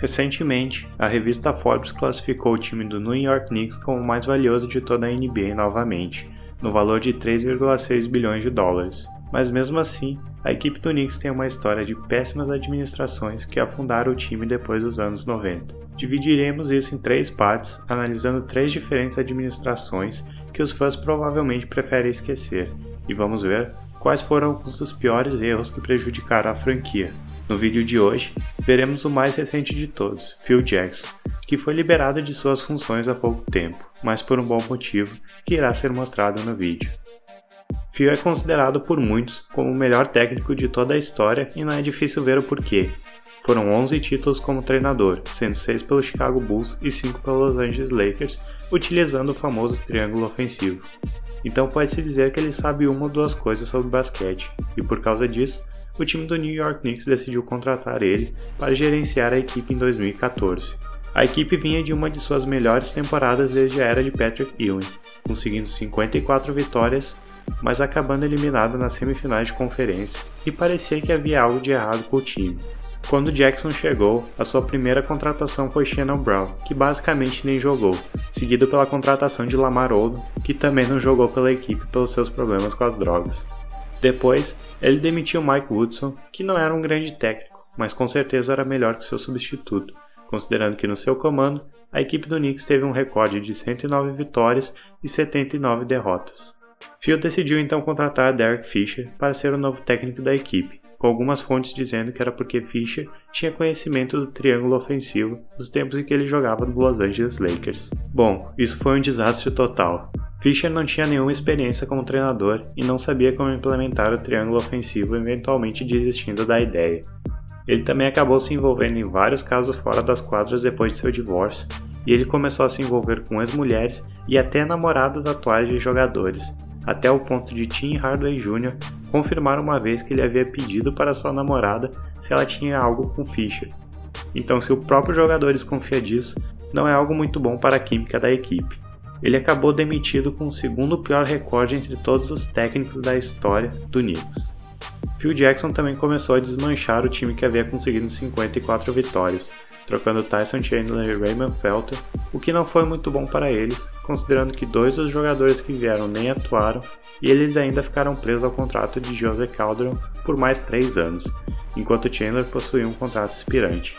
Recentemente, a revista Forbes classificou o time do New York Knicks como o mais valioso de toda a NBA novamente, no valor de 3,6 bilhões de dólares. Mas mesmo assim, a equipe do Knicks tem uma história de péssimas administrações que afundaram o time depois dos anos 90. Dividiremos isso em 3 partes, analisando 3 diferentes administrações que os fãs provavelmente preferem esquecer, e vamos ver quais foram alguns dos piores erros que prejudicaram a franquia. No vídeo de hoje, veremos o mais recente de todos, Phil Jackson, que foi liberado de suas funções há pouco tempo, mas por um bom motivo, que irá ser mostrado no vídeo. Phil é considerado por muitos como o melhor técnico de toda a história e não é difícil ver o porquê. Foram 11 títulos como treinador, sendo 6 pelo Chicago Bulls e 5 pelo Los Angeles Lakers, utilizando o famoso triângulo ofensivo. Então pode-se dizer que ele sabe uma ou duas coisas sobre basquete, e por causa disso, o time do New York Knicks decidiu contratar ele para gerenciar a equipe em 2014. A equipe vinha de uma de suas melhores temporadas desde a era de Patrick Ewing, conseguindo 54 vitórias, mas acabando eliminado nas semifinais de conferência, e parecia que havia algo de errado com o time. Quando Jackson chegou, a sua primeira contratação foi Shannon Brown, que basicamente nem jogou, seguido pela contratação de Lamar Odom, que também não jogou pela equipe pelos seus problemas com as drogas. Depois, ele demitiu Mike Woodson, que não era um grande técnico, mas com certeza era melhor que seu substituto, considerando que no seu comando, a equipe do Knicks teve um recorde de 109 vitórias e 79 derrotas. Phil decidiu então contratar Derek Fisher para ser o novo técnico da equipe, com algumas fontes dizendo que era porque Fisher tinha conhecimento do triângulo ofensivo dos tempos em que ele jogava no Los Angeles Lakers. Bom, isso foi um desastre total. Fisher não tinha nenhuma experiência como treinador e não sabia como implementar o triângulo ofensivo, eventualmente desistindo da ideia. Ele também acabou se envolvendo em vários casos fora das quadras depois de seu divórcio, e ele começou a se envolver com ex-mulheres e até namoradas atuais de jogadores, até o ponto de Tim Hardaway Jr. confirmar uma vez que ele havia pedido para sua namorada se ela tinha algo com Fisher. Então, se o próprio jogador desconfia disso, não é algo muito bom para a química da equipe. Ele acabou demitido com o segundo pior recorde entre todos os técnicos da história do Knicks. Phil Jackson também começou a desmanchar o time que havia conseguido 54 vitórias, trocando Tyson Chandler e Raymond Felton, o que não foi muito bom para eles, considerando que 2 dos jogadores que vieram nem atuaram e eles ainda ficaram presos ao contrato de Jose Calderon por mais 3 anos, enquanto Chandler possuía um contrato expirante.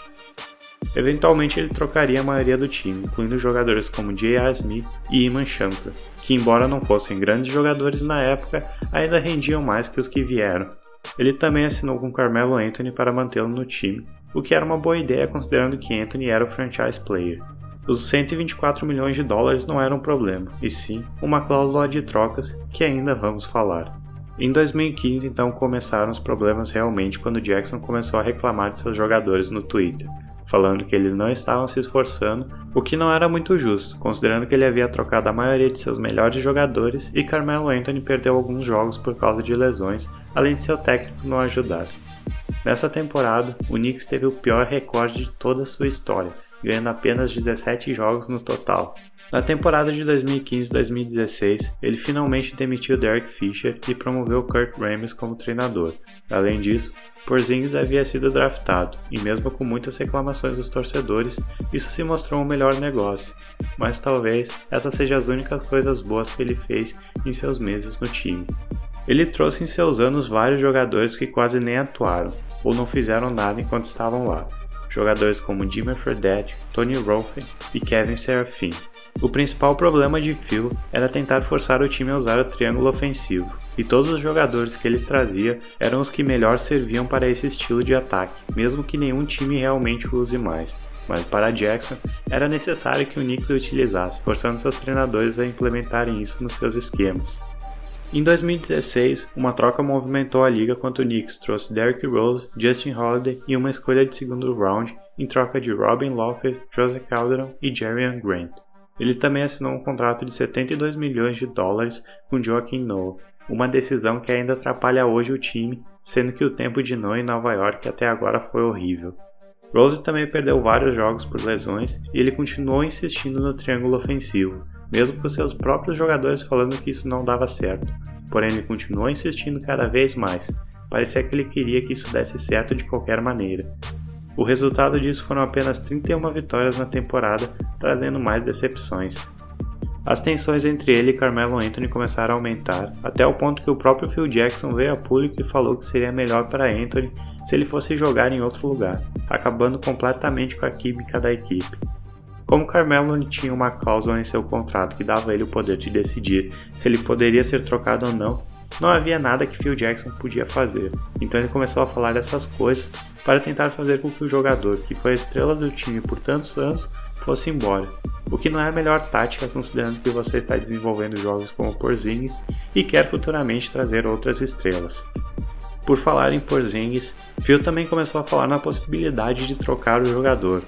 Eventualmente ele trocaria a maioria do time, incluindo jogadores como J.R. Smith e Iman Shumpert, que embora não fossem grandes jogadores na época, ainda rendiam mais que os que vieram. Ele também assinou com Carmelo Anthony para mantê-lo no time, o que era uma boa ideia considerando que Anthony era o franchise player. Os 124 milhões de dólares não eram um problema, e sim uma cláusula de trocas que ainda vamos falar. Em 2015 então começaram os problemas realmente quando Jackson começou a reclamar de seus jogadores no Twitter, falando que eles não estavam se esforçando, o que não era muito justo, considerando que ele havia trocado a maioria de seus melhores jogadores e Carmelo Anthony perdeu alguns jogos por causa de lesões, além de seu técnico não ajudar. Nessa temporada, o Knicks teve o pior recorde de toda a sua história, ganhando apenas 17 jogos no total. Na temporada de 2015-2016, ele finalmente demitiu Derek Fisher e promoveu Kurt Rambis como treinador. Além disso, Porzingis havia sido draftado, e mesmo com muitas reclamações dos torcedores, isso se mostrou um melhor negócio. Mas talvez essas sejam as únicas coisas boas que ele fez em seus meses no time. Ele trouxe em seus anos vários jogadores que quase nem atuaram, ou não fizeram nada enquanto estavam lá. Jogadores como Jimmy Fredette, Tony Rolfe e Kevin Serafin. O principal problema de Phil era tentar forçar o time a usar o triângulo ofensivo, e todos os jogadores que ele trazia eram os que melhor serviam para esse estilo de ataque, mesmo que nenhum time realmente o use mais. Mas para Jackson, era necessário que o Knicks o utilizasse, forçando seus treinadores a implementarem isso nos seus esquemas. Em 2016, uma troca movimentou a liga quando o Knicks trouxe Derrick Rose, Justin Holiday e uma escolha de segundo round em troca de Robin Lopez, Jose Calderon e Jerian Grant. Ele também assinou um contrato de 72 milhões de dólares com Joakim Noah, uma decisão que ainda atrapalha hoje o time, sendo que o tempo de Noah em Nova York até agora foi horrível. Rose também perdeu vários jogos por lesões e ele continuou insistindo no triângulo ofensivo, mesmo com seus próprios jogadores falando que isso não dava certo. Porém, ele continuou insistindo cada vez mais. Parecia que ele queria que isso desse certo de qualquer maneira. O resultado disso foram apenas 31 vitórias na temporada, trazendo mais decepções. As tensões entre ele e Carmelo Anthony começaram a aumentar, até o ponto que o próprio Phil Jackson veio a público e falou que seria melhor para Anthony se ele fosse jogar em outro lugar, acabando completamente com a química da equipe. Como Carmelo tinha uma cláusula em seu contrato que dava a ele o poder de decidir se ele poderia ser trocado ou não, não havia nada que Phil Jackson podia fazer, então ele começou a falar dessas coisas para tentar fazer com que o jogador, que foi a estrela do time por tantos anos, fosse embora, o que não é a melhor tática considerando que você está desenvolvendo jogos como Porzingis e quer futuramente trazer outras estrelas. Por falar em Porzingis, Phil também começou a falar na possibilidade de trocar o jogador.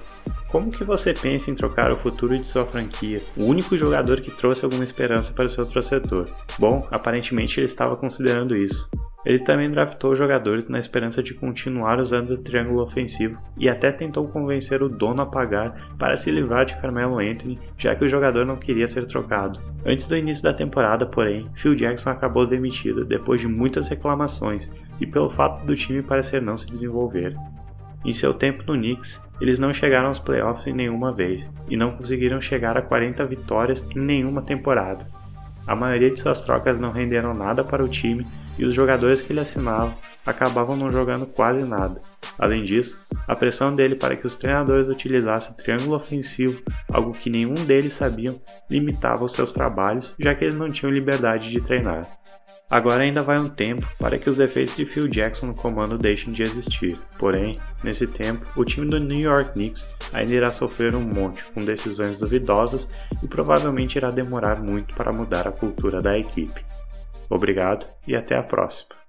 Como que você pensa em trocar o futuro de sua franquia, o único jogador que trouxe alguma esperança para o seu torcedor? Bom, aparentemente ele estava considerando isso. Ele também draftou jogadores na esperança de continuar usando o triângulo ofensivo e até tentou convencer o dono a pagar para se livrar de Carmelo Anthony, já que o jogador não queria ser trocado. Antes do início da temporada, porém, Phil Jackson acabou demitido depois de muitas reclamações e pelo fato do time parecer não se desenvolver. Em seu tempo no Knicks, eles não chegaram aos playoffs em nenhuma vez e não conseguiram chegar a 40 vitórias em nenhuma temporada. A maioria de suas trocas não renderam nada para o time e os jogadores que ele assinava acabavam não jogando quase nada. Além disso, a pressão dele para que os treinadores utilizassem o triângulo ofensivo, algo que nenhum deles sabiam, limitava os seus trabalhos, já que eles não tinham liberdade de treinar. Agora ainda vai um tempo para que os efeitos de Phil Jackson no comando deixem de existir, porém, nesse tempo, o time do New York Knicks ainda irá sofrer um monte com decisões duvidosas e provavelmente irá demorar muito para mudar a cultura da equipe. Obrigado e até a próxima.